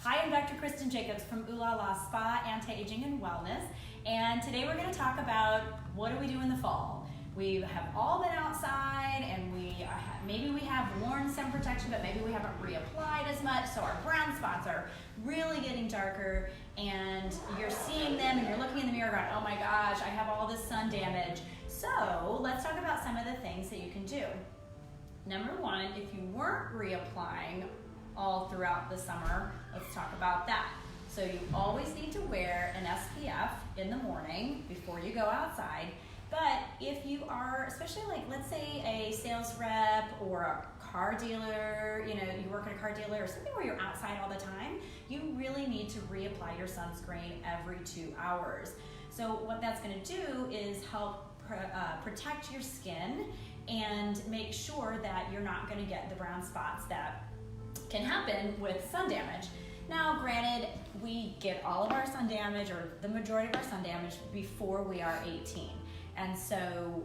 Hi, I'm Dr. Kristen Jacobs from Ooh La La Spa, Anti-Aging and Wellness, and today we're going to talk about what do we do in the fall. We have all been outside and maybe we have worn sun protection, but maybe we haven't reapplied as much, so our brown spots are really getting darker, and you're seeing them and you're looking in the mirror going, oh my gosh, I have all this sun damage. So let's talk about some of the things that you can do. Number one, if you weren't reapplying all throughout the summer, let's talk about that. So you always need to wear an SPF in the morning before you go outside. But if you are, especially like, let's say a sales rep or a car dealer, you work at a car dealer or something where you're outside all the time, you really need to reapply your sunscreen every 2 hours. So what that's going to do is help protect your skin and make sure that you're not going to get the brown spots that can happen with sun damage. Now, granted, we get all of our sun damage, or the majority of our sun damage, before we are 18. And so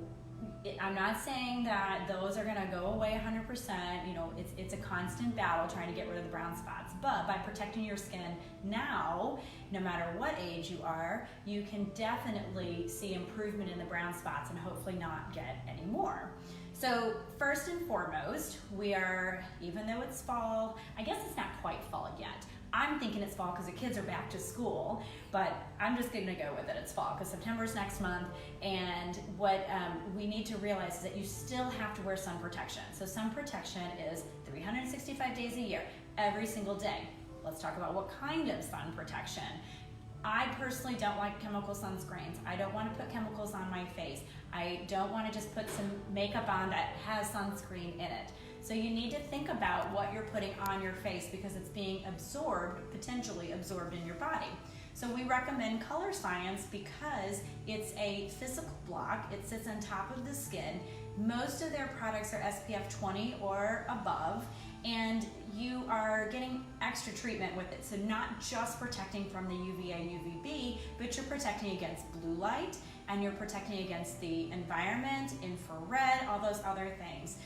I'm not saying that those are gonna go away 100%. It's a constant battle trying to get rid of the brown spots. But by protecting your skin now, no matter what age you are, you can definitely see improvement in the brown spots and hopefully not get any more. So first and foremost, even though it's fall, I guess it's not quite fall yet. I'm thinking it's fall because the kids are back to school, but I'm just gonna go with it. It's fall because September's next month, and what we need to realize is that you still have to wear sun protection. So sun protection is 365 days a year, every single day. Let's talk about what kind of sun protection. I personally don't like chemical sunscreens. I don't want to put chemicals on my face. I don't want to just put some makeup on that has sunscreen in it. So you need to think about what you're putting on your face because it's being potentially absorbed in your body. So we recommend Color Science because it's a physical block. It sits on top of the skin. Most of their products are SPF 20 or above, and you are getting extra treatment with it. So not just protecting from the UVA and UVB, but you're protecting against blue light, and you're protecting against the environment, infrared, all those other things.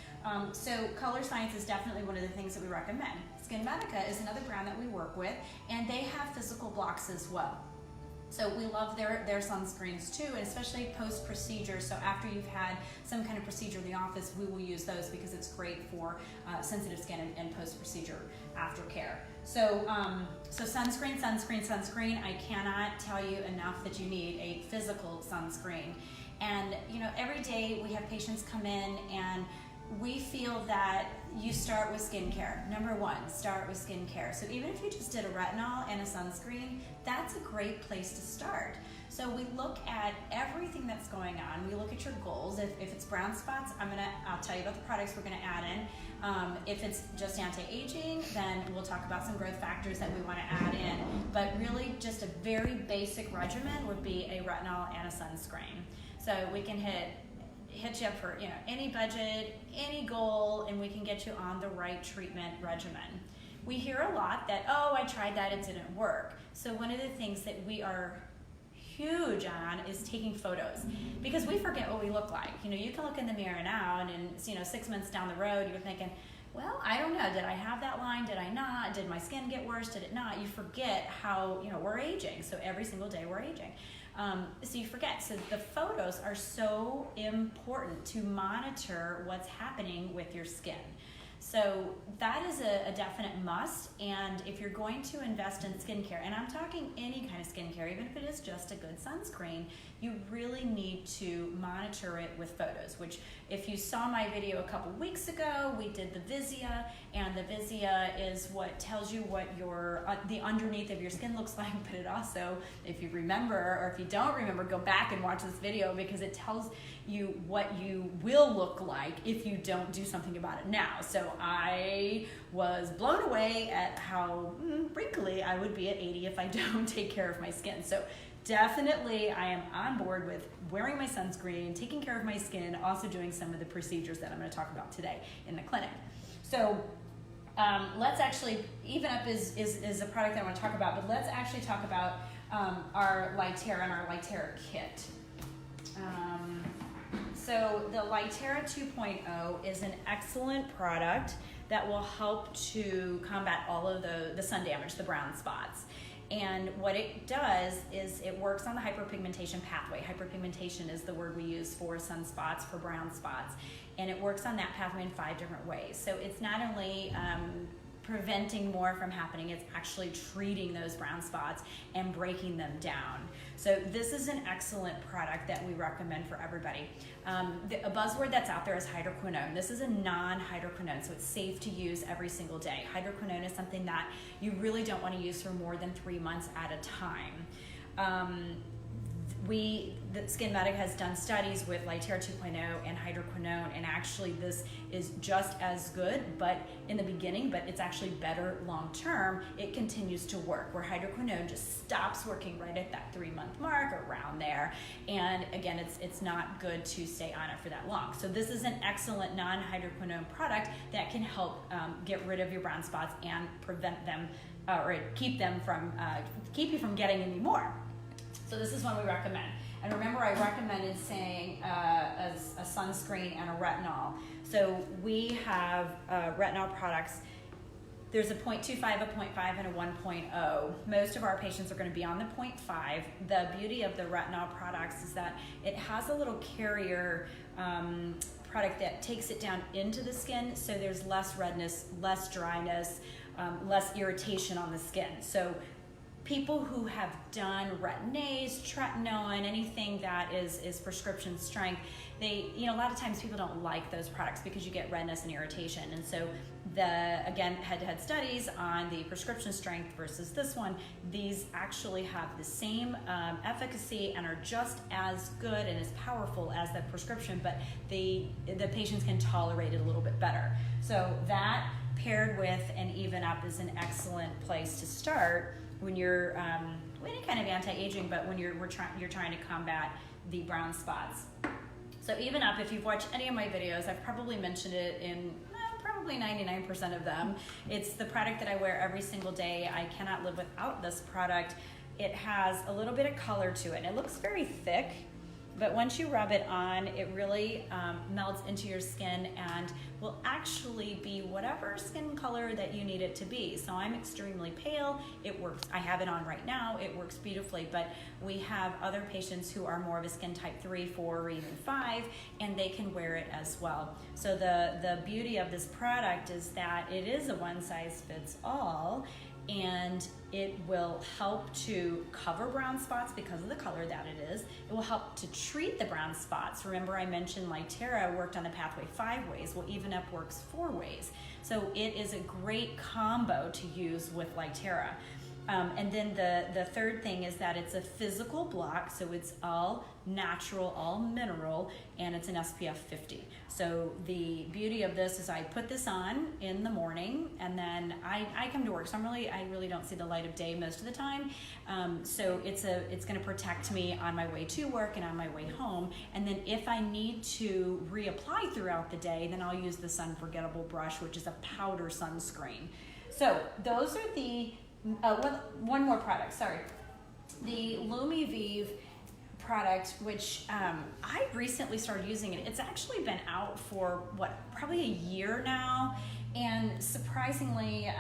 So Color Science is definitely one of the things that we recommend. SkinMedica is another brand that we work with, and they have physical blocks as well. So we love their sunscreens too, and especially post-procedure. So after you've had some kind of procedure in the office, we will use those because it's great for sensitive skin and post-procedure aftercare. So sunscreen. I cannot tell you enough that you need a physical sunscreen. And every day we have patients come in and we feel that you start with skincare. Number one, start with skincare. So even if you just did a retinol and a sunscreen, that's a great place to start. So we look at everything that's going on. We look at your goals. If it's brown spots, I'll tell you about the products we're gonna add in. If it's just anti-aging, then we'll talk about some growth factors that we wanna add in. But really just a very basic regimen would be a retinol and a sunscreen. So we can hit you up for any budget, any goal, and we can get you on the right treatment regimen. We hear a lot that, oh, I tried that, it didn't work. So one of the things that we are huge on is taking photos, because we forget what we look like. You can look in the mirror now, and 6 months down the road, you're thinking, well, I don't know, did I have that line, did I not, did my skin get worse, did it not? You forget how, we're aging, so every single day we're aging. So you forget. So the photos are so important to monitor what's happening with your skin. So that is a definite must, and if you're going to invest in skincare, and I'm talking any kind of skincare, even if it is just a good sunscreen, you really need to monitor it with photos, which if you saw my video a couple weeks ago, we did the Visia, and the Visia is what tells you what the underneath of your skin looks like, but it also, if you remember, or if you don't remember, go back and watch this video because it tells you what you will look like if you don't do something about it now. So I was blown away at how wrinkly I would be at 80 if I don't take care of my skin. So definitely I am on board with wearing my sunscreen, taking care of my skin, also doing some of the procedures that I'm going to talk about today in the clinic. So let's actually, Even Up is a product that I want to talk about, but let's actually talk about our Lightera and our Lightera kit. So the Lightera 2.0 is an excellent product that will help to combat all of the sun damage, the brown spots. And what it does is it works on the hyperpigmentation pathway. Hyperpigmentation is the word we use for sunspots, for brown spots. And it works on that pathway in 5 different ways. So it's not only preventing more from happening, it's actually treating those brown spots and breaking them down. So this is an excellent product that we recommend for everybody. A buzzword that's out there is hydroquinone. This is a non-hydroquinone, so it's safe to use every single day. Hydroquinone is something that you really don't want to use for more than 3 months at a time. The Skin Medic has done studies with Lightera 2.0 and hydroquinone, and actually this is just as good, but in the beginning, but it's actually better long term. It continues to work, where hydroquinone just stops working right at that 3-month mark, around there. And again, it's not good to stay on it for that long. So this is an excellent non-hydroquinone product that can help get rid of your brown spots and prevent them, or keep you from getting any more. So this is one we recommend. And remember, I recommended saying a sunscreen and a retinol. So we have retinol products. There's a 0.25, a 0.5, and a 1.0. Most of our patients are going to be on the 0.5. The beauty of the retinol products is that it has a little carrier product that takes it down into the skin, so there's less redness, less dryness, less irritation on the skin. So people who have done Retin-A's, tretinoin, anything that is prescription strength, a lot of times people don't like those products because you get redness and irritation. And so again, head-to-head studies on the prescription strength versus this one, these actually have the same efficacy and are just as good and as powerful as the prescription, but the patients can tolerate it a little bit better. So that paired with an Even Up is an excellent place to start when you're any kind of anti-aging, but when you're trying to combat the brown spots. So Even Up, if you've watched any of my videos, I've probably mentioned it in probably 99% of them. It's the product that I wear every single day. I cannot live without this product. It has a little bit of color to it, and it looks very thick, but once you rub it on, it really melts into your skin and will actually be whatever skin color that you need it to be. So I'm extremely pale. It works. I have it on right now. It works beautifully, but we have other patients who are more of a skin type 3, 4, or even 5, and they can wear it as well. So the beauty of this product is that it is a one-size-fits-all, and it will help to cover brown spots because of the color that it is. It will help to treat the brown spots. Remember, I mentioned Lightera worked on the pathway 5 ways. Well, Even Up works 4 ways. So it is a great combo to use with Lightera. And then the third thing is that it's a physical block, so it's all natural, all mineral, and it's an SPF 50. So the beauty of this is I put this on in the morning, and then I come to work, so I really don't see the light of day most of the time. So it's going to protect me on my way to work and on my way home. And then if I need to reapply throughout the day, then I'll use the Unforgettable brush, which is a powder sunscreen. So those are the one more product, sorry. The Lumivive product, which I recently started using it. It's actually been out for, probably a year now. And surprisingly,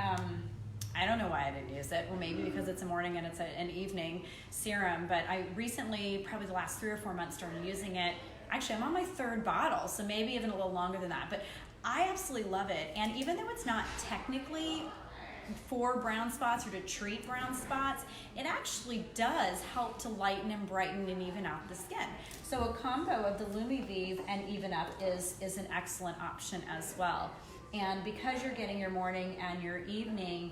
I don't know why I didn't use it. Well, maybe because it's a morning and it's an evening serum. But I recently, probably the last 3 or 4 months, started using it. Actually, I'm on my 3rd bottle, so maybe even a little longer than that. But I absolutely love it. And even though it's not technically for brown spots or to treat brown spots, it actually does help to lighten and brighten and even out the skin. So a combo of the Lumivive and Even Up is an excellent option as well. And because you're getting your morning and your evening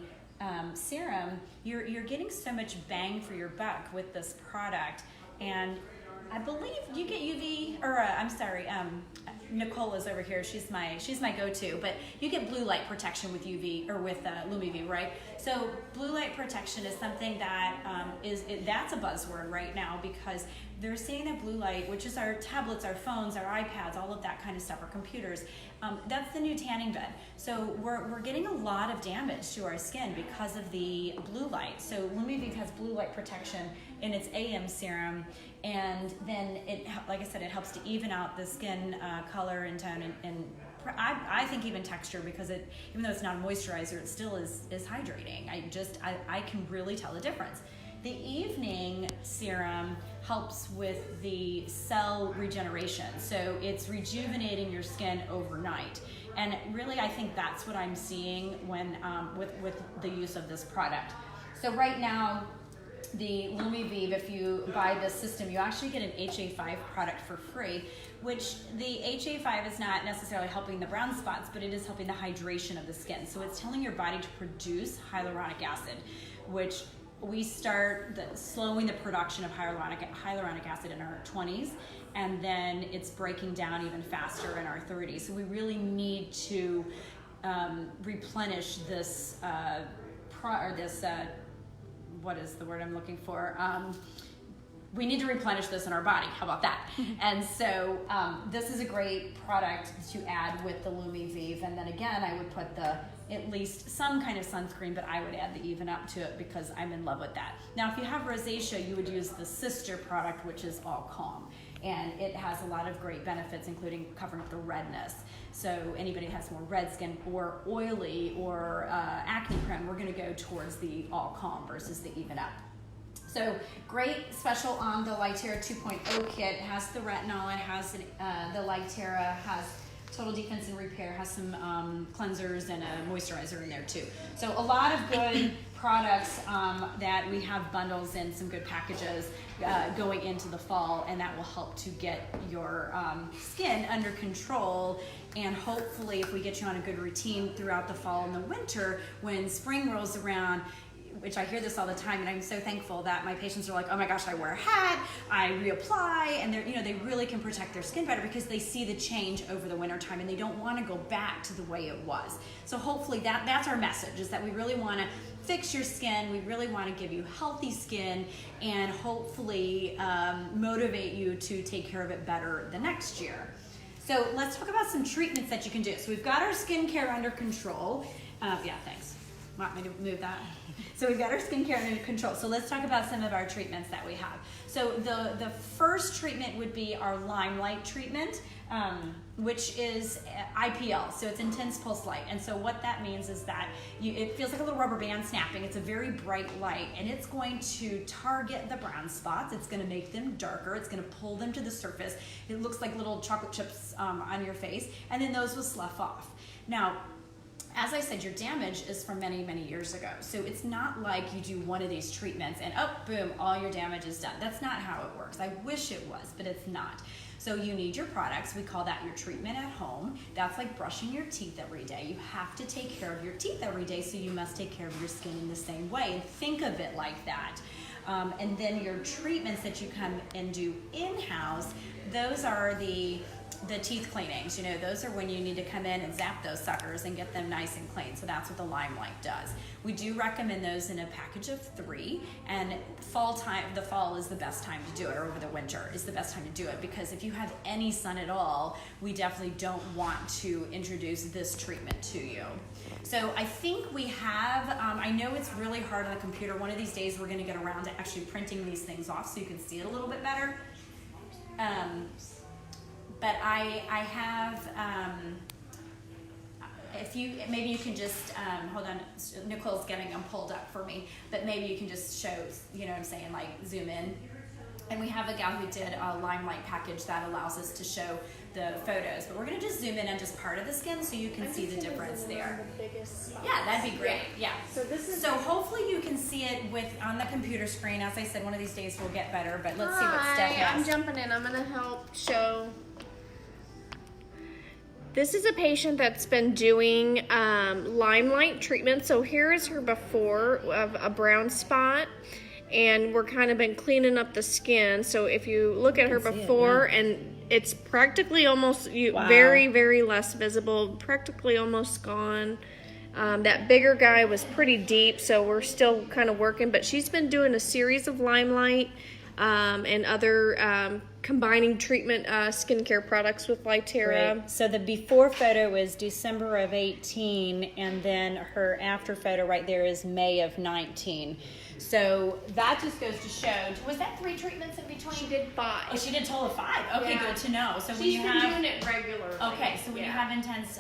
serum, you're getting so much bang for your buck with this product. And I believe you get UV, or Nicole is over here. She's my go-to. But you get blue light protection with UV or with Lumivive, right? So blue light protection is something that that's a buzzword right now, because they're saying that blue light, which is our tablets, our phones, our iPads, all of that kind of stuff, our computers, that's the new tanning bed. So we're getting a lot of damage to our skin because of the blue light. So Lumivive has blue light protection in its AM serum, and then it, like I said, it helps to even out the skin color and tone and I think even texture, because even though it's not a moisturizer, it still is hydrating. I can really tell the difference. The evening serum helps with the cell regeneration, so it's rejuvenating your skin overnight. And really, I think that's what I'm seeing when with the use of this product. So right now, the Lumivive, if you buy this system, you actually get an HA5 product for free, which the HA5 is not necessarily helping the brown spots, but it is helping the hydration of the skin. So it's telling your body to produce hyaluronic acid, which we start slowing the production of hyaluronic acid in our 20s, and then it's breaking down even faster in our 30s. So we really need to replenish this, what is the word I'm looking for? We need to replenish this in our body. How about that? And so this is a great product to add with the Lumivive. And then again, I would put at least some kind of sunscreen, but I would add the Even Up to it because I'm in love with that. Now, if you have rosacea, you would use the sister product, which is All Calm. And it has a lot of great benefits, including covering up the redness. So anybody that has more red skin or oily or acne prone, we're gonna go towards the All Calm versus the Even Up. So great special on the Lightera 2.0 kit. It has the retinol, it has the Lightera, has Total Defense and Repair, has some cleansers and a moisturizer in there too. So a lot of good products that we have bundles in some good packages going into the fall, and that will help to get your skin under control. And hopefully, if we get you on a good routine throughout the fall and the winter, when spring rolls around, which I hear this all the time, and I'm so thankful that my patients are like, oh my gosh, I wear a hat, I reapply, and they really can protect their skin better because they see the change over the winter time and they don't want to go back to the way it was. So hopefully that's our message, is that we really want to fix your skin, we really want to give you healthy skin, and hopefully motivate you to take care of it better the next year. So let's talk about some treatments that you can do. So we've got our skincare under control. Yeah, thanks. Want me to move that? So we've got our skincare under control. So let's talk about some of our treatments that we have. So the first treatment would be our Limelight treatment, which is IPL, so it's intense pulse light. And so what that means is that it feels like a little rubber band snapping. It's a very bright light, and it's going to target the brown spots. It's going to make them darker. It's going to pull them to the surface. It looks like little chocolate chips on your face, and then those will slough off. Now, as I said, your damage is from many, many years ago. So it's not like you do one of these treatments and boom, all your damage is done. That's not how it works. I wish it was, but it's not. So you need your products. We call that your treatment at home. That's like brushing your teeth every day. You have to take care of your teeth every day, so you must take care of your skin in the same way, and think of it like that. And then your treatments that you come and do in-house, those are the teeth cleanings. Those are when you need to come in and zap those suckers and get them nice and clean. So that's what the Limelight does. We do recommend those in a package of 3, and the fall is the best time to do it, or over the winter is the best time to do it, because if you have any sun at all, we definitely don't want to introduce this treatment to you. So I think we have, I know it's really hard on the computer. One of these days we're gonna get around to actually printing these things off so you can see it a little bit better. But I have, maybe you can just, hold on, Nicole's getting them pulled up for me, but maybe you can just show, what I'm saying, like zoom in. And we have a gal who did a Limelight package that allows us to show the photos, but we're gonna just zoom in on just part of the skin so you can see the difference there. Yeah, that'd be great, yeah. So hopefully you can see it on the computer screen. As I said, one of these days we'll get better, but let's see what Steph has. I'm jumping in, I'm gonna help show. This is a patient that's been doing Limelight treatment. So here is her before of a brown spot, and we're kind of been cleaning up the skin. So if you look at her before, and it's practically almost very, very less visible, practically almost gone. That bigger guy was pretty deep, so we're still kind of working, but she's been doing a series of Limelight and other combining treatment skincare products with Lytera. Right. So the before photo was December of 18, and then her after photo right there is May of 19. So that just goes to show. Was that 3 treatments in between? She did 5. Oh, she did total 5. Okay, Yeah. good to know. So when She's you been have doing it regularly. okay, so when you have intense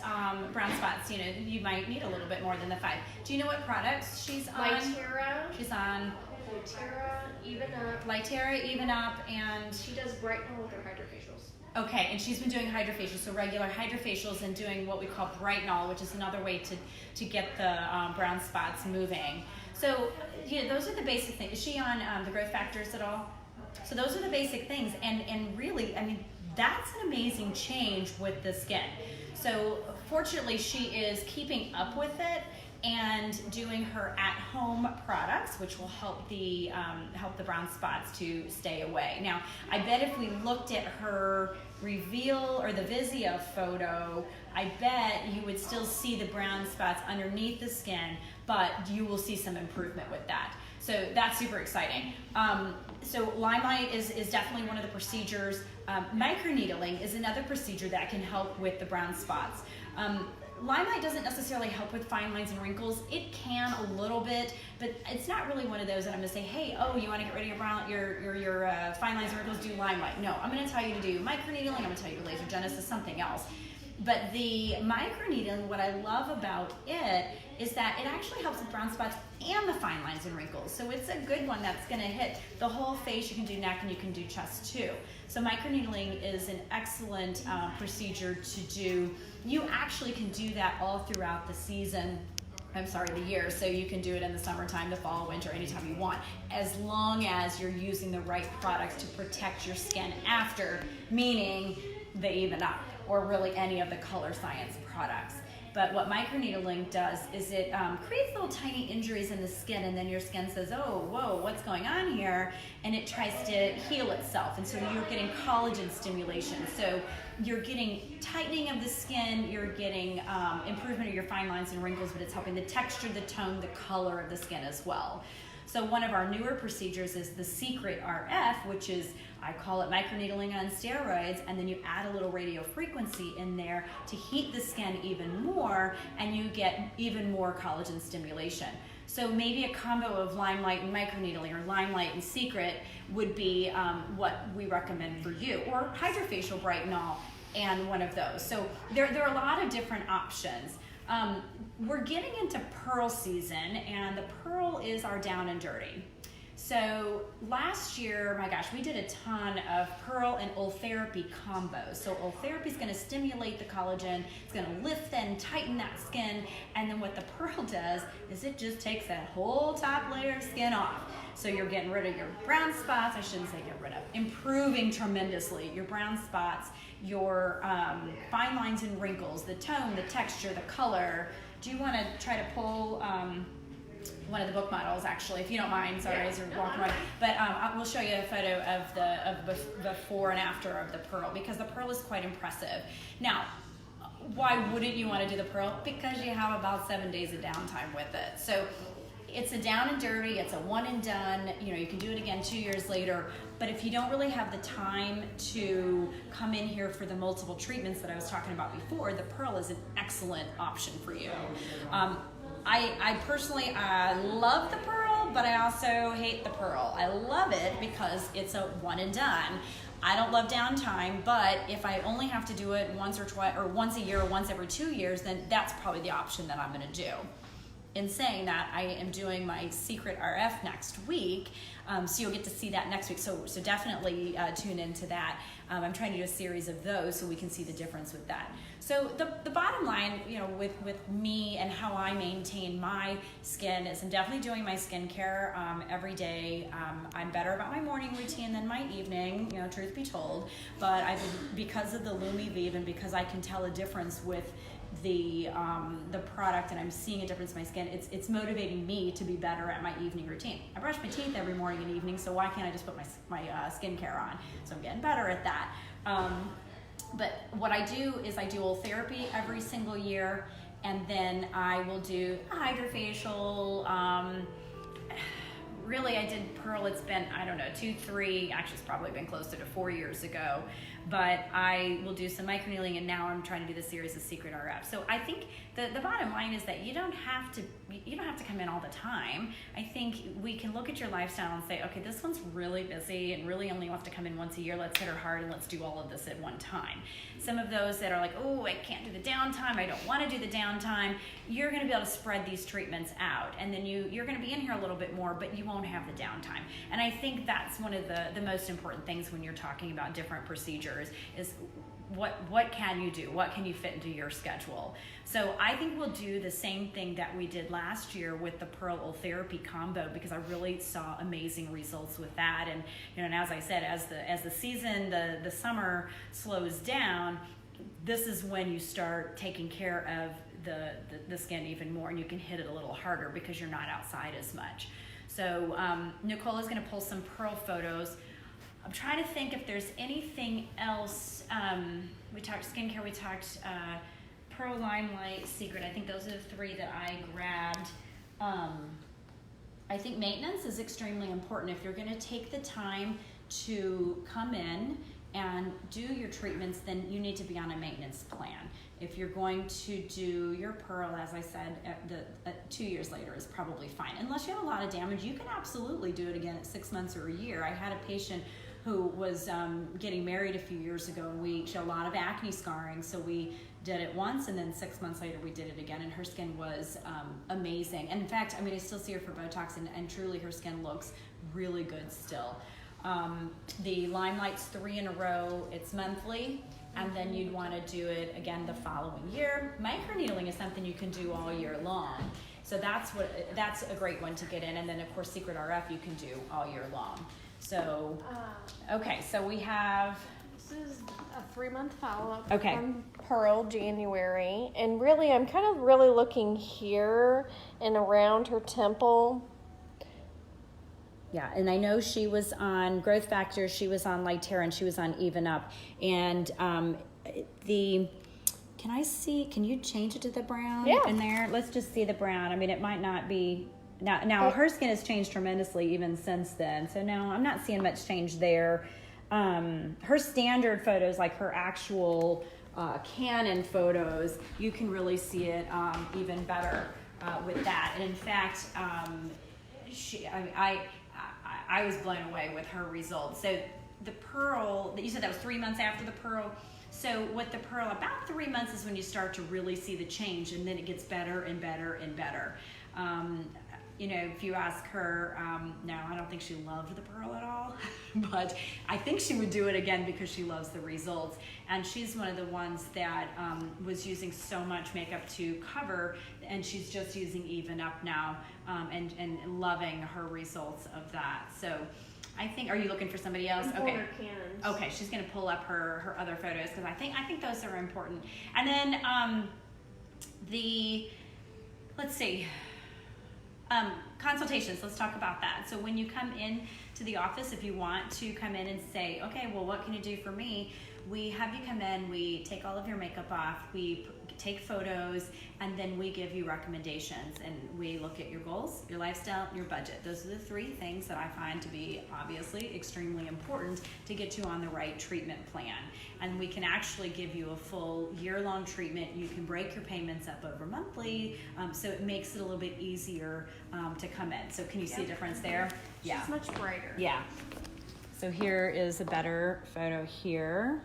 brown spots, you know you might need a little bit more than the 5. Do you know what products she's on? Lytera. She's on Lytera, Even Up. Lytera, Even Up, and She does Brighten with her hydrofacials. okay, and she's been doing hydrofacials, so regular hydrofacials, and doing what we call Brightenol, which is another way to get the brown spots moving. So, yeah, those are the basic things. Is she on the growth factors at all? So those are the basic things, and really, I mean, that's an amazing change with the skin. So fortunately, she is keeping up with it and doing her at-home products, which will help the brown spots to stay away. Now, I bet if we looked at her reveal or the Vizia photo, I bet you would still see the brown spots underneath the skin, but you will see some improvement with that. So that's super exciting. So Limelight is definitely one of the procedures. Microneedling is another procedure that can help with the brown spots. Limelight doesn't necessarily help with fine lines and wrinkles. It can a little bit, but it's not really one of those that I'm gonna say, hey, oh, you wanna get rid of your fine lines and wrinkles, do Limelight. No, I'm gonna tell you to do microneedling, I'm gonna tell you to laser genesis, something else. But the microneedling, what I love about it is that it actually helps with brown spots and the fine lines and wrinkles. So it's a good one that's gonna hit the whole face. You can do neck and you can do chest too. So microneedling is an excellent procedure to do. You actually can do that all throughout the season. The year. So you can do it in the summertime, the fall, winter, anytime you want, as long as you're using the right products to protect your skin after, meaning the Even Up, or really any of the Color Science products. But what microneedling does is it creates little tiny injuries in the skin, and then your skin says, oh, whoa, what's going on here? And it tries to heal itself. And so you're getting collagen stimulation. So you're getting tightening of the skin, you're getting improvement of your fine lines and wrinkles, but it's helping the texture, the tone, the color of the skin as well. So one of our newer procedures is the Secret RF, which is, I call it microneedling on steroids, and then you add a little radio frequency in there to heat the skin even more, and you get even more collagen stimulation. So maybe a combo of Limelight and microneedling, or Limelight and Secret, would be what we recommend for you, or hydrofacial Brightenol and one of those. So there are a lot of different options. We're getting into pearl season, and the pearl is our down and dirty. So last year, my gosh, we did a ton of pearl and Ultherapy combos. So Ultherapy is going to stimulate the collagen, it's going to lift and tighten that skin, and then what the pearl does is it just takes that whole top layer of skin off. So you're getting rid of your brown spots, I shouldn't say get rid of, improving tremendously your brown spots, your fine lines and wrinkles, the tone, the texture, the color. Do you want to try to pull one of the book models, actually, if you don't mind? Sorry, as you're walking around. But we'll show you a photo of the before and after of the pearl, because the pearl is quite impressive. Now, why wouldn't you want to do the pearl? Because you have about 7 days of downtime with it. So it's a down and dirty, it's a one and done. You know, you can do it again 2 years later. But if you don't really have the time to come in here for the multiple treatments that I was talking about before, the pearl is an excellent option for you. I personally love the pearl, but I also hate the pearl. I love it because it's a one and done. I don't love downtime, but if I only have to do it once or twice, or once a year, or once every 2 years, then that's probably the option that I'm going to do. In saying that, I am doing my Secret RF next week, so you'll get to see that next week. So definitely tune into that. I'm trying to do a series of those so we can see the difference with that. So the bottom line, you know, with me and how I maintain my skin is I'm definitely doing my skincare every day. I'm better about my morning routine than my evening, you know, truth be told. But because of the Lumivive and because I can tell a difference with the product, and I'm seeing a difference in my skin, it's motivating me to be better at my evening routine. I brush my teeth every morning and evening, so why can't I just put my skincare on? So I'm getting better at that. But what I do is I do Ultherapy every single year, and then I will do a hydrofacial, really, I did Pearl, it's been, I don't know, 2, 3, actually it's probably been closer to 4 years ago, but I will do some microneedling, and now I'm trying to do the series of Secret RF. So I think the bottom line is that you don't have to come in all the time. I think we can look at your lifestyle and say, okay, this one's really busy and really only wants to come in once a year. Let's hit her hard and let's do all of this at one time. Some of those that are like, oh, I can't do the downtime, I don't want to do the downtime, you're going to be able to spread these treatments out, and then you're going to be in here a little bit more, but you won't have the downtime. And I think that's one of the most important things when you're talking about different procedures is what can you do? What can you fit into your schedule? So I think we'll do the same thing that we did last year with the Pearl Therapy combo, because I really saw amazing results with that. And and as I said, as the season, the summer slows down, this is when you start taking care of the skin even more, and you can hit it a little harder because you're not outside as much. So Nicole is going to pull some Pearl photos. I'm trying to think if there's anything else. We talked skincare, we talked Pearl, Limelight, Secret. I think those are the 3 that I grabbed. I think maintenance is extremely important. If you're going to take the time to come in and do your treatments, then you need to be on a maintenance plan. If you're going to do your Pearl, as I said, 2 years later is probably fine. Unless you have a lot of damage, you can absolutely do it again at 6 months or a year. I had a patient who was getting married a few years ago, and she had a lot of acne scarring, so we did it once, and then 6 months later we did it again, and her skin was amazing. And in fact, I still see her for Botox, and truly her skin looks really good still. The Limelight's 3 in a row, it's monthly, and then you'd want to do it again the following year. Microneedling is something you can do all year long, so that's a great one to get in. And then of course Secret RF you can do all year long. So okay, so we have, this is a 3-month follow-up okay. from Pearl, January, and really I'm kind of really looking here and around her temple. Yeah, and I know she was on Growth Factor, she was on Lightera, and she was on Even Up. And can you change it to the brown in there? Let's just see the brown. It might not be, now her skin has changed tremendously even since then. So no, I'm not seeing much change there. Her standard photos, like her actual Canon photos, you can really see it even better with that. And in fact, I was blown away with her results. So the Pearl, you said that was 3 months after the Pearl. So with the Pearl, about 3 months is when you start to really see the change, and then it gets better and better and better. If you ask her, no, I don't think she loved the Pearl at all, but I think she would do it again because she loves the results. And she's one of the ones that was using so much makeup to cover, and she's just using Even Up now, and loving her results of that. So I think, are you looking for somebody else? Okay. Okay, she's gonna pull up her other photos, because I think those are important. And then let's see. Consultations, let's talk about that. So when you come in to the office, if you want to come in and say, okay, well, what can you do for me? We have you come in, we take all of your makeup off, we take photos, and then we give you recommendations, and we look at your goals, your lifestyle, your budget. Those are the 3 things that I find to be obviously extremely important to get you on the right treatment plan. And we can actually give you a full year-long treatment. You can break your payments up over monthly, so it makes it a little bit easier to come in. So can you see a difference there? Yeah. She's much brighter. Yeah. So here is a better photo here.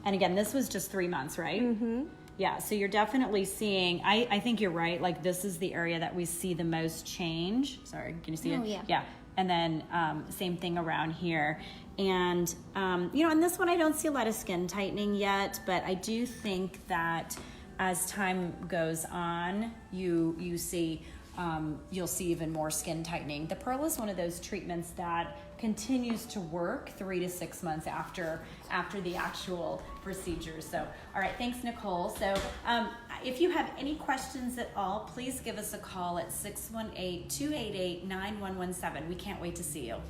And again, this was just 3 months, right? Mm-hmm. Yeah, so you're definitely seeing, I think you're right, like this is the area that we see the most change. Sorry, can you see it? Yeah. Yeah, and then same thing around here. And, in this one I don't see a lot of skin tightening yet, but I do think that as time goes on, you'll see even more skin tightening. The Pearl is one of those treatments that continues to work 3 to 6 months after the actual procedure. So, all right, thanks, Nicole. So if you have any questions at all, please give us a call at 618-288-9117. We can't wait to see you.